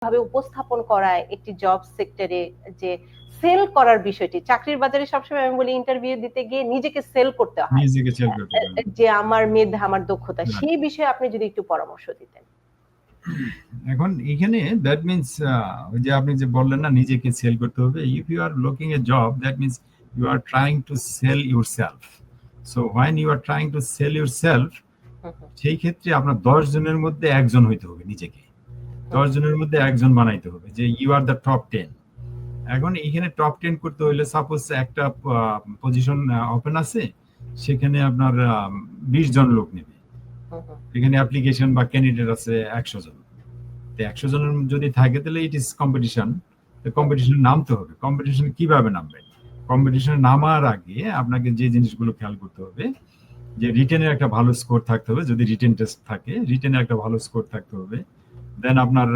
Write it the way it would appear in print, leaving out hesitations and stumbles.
ভাবে উপস্থাপন করায় একটি জব সেক্টরে, যে সেল করার বিষয়টি চাকরির বাজারে সবসময় আমি বলি ইন্টারভিউ দিতে গিয়ে নিজেকে সেল করতে হয়, নিজেকে সেল করতে হয়, যে আমার মেধা আমার দক্ষতা, হ্যাঁ। সেই বিষয়ে আপনি যদি একটু পরামর্শ দিতেন। এখন এখানে দ্যাট মিন্স ওই যে আপনি যে বললেন না নিজেকে সেল করতে হবে, if you are looking a job that means you are trying to sell yourself. So when you are trying to sell yourself, hmm, hmm, সেই ক্ষেত্রে আপনার 10 জনের মধ্যে একজন হইতে হবে নিজেকে, হুম, 10 জনের মধ্যে একজন বানাইতে হবে যে ইউ আর দ্য টপ 10। এখন এখানে টপ 10 করতে হইলে সাপোজ একটা পজিশন ওপেন আছে, সেখানে আপনার 20 জন লোক নেবে, হুম, হুম, এখানে অ্যাপ্লিকেশন বা ক্যান্ডিডেট আছে 100 জন। তো 100 জনের যদি থাকে তাহলে it is competition. Hmm, competition নামতে হবে। কম্পিটিশন কিভাবে নামবেন? কম্পিটিশন নামার আগে আপনাকে যে জিনিসগুলো খেয়াল করতে হবে, যে রিটেনের একটা ভালো স্কোর থাকতে হবে, যদি রিটেন টেস্ট থাকে রিটেনের একটা ভালো স্কোর থাকতে হবে। দেন আপনার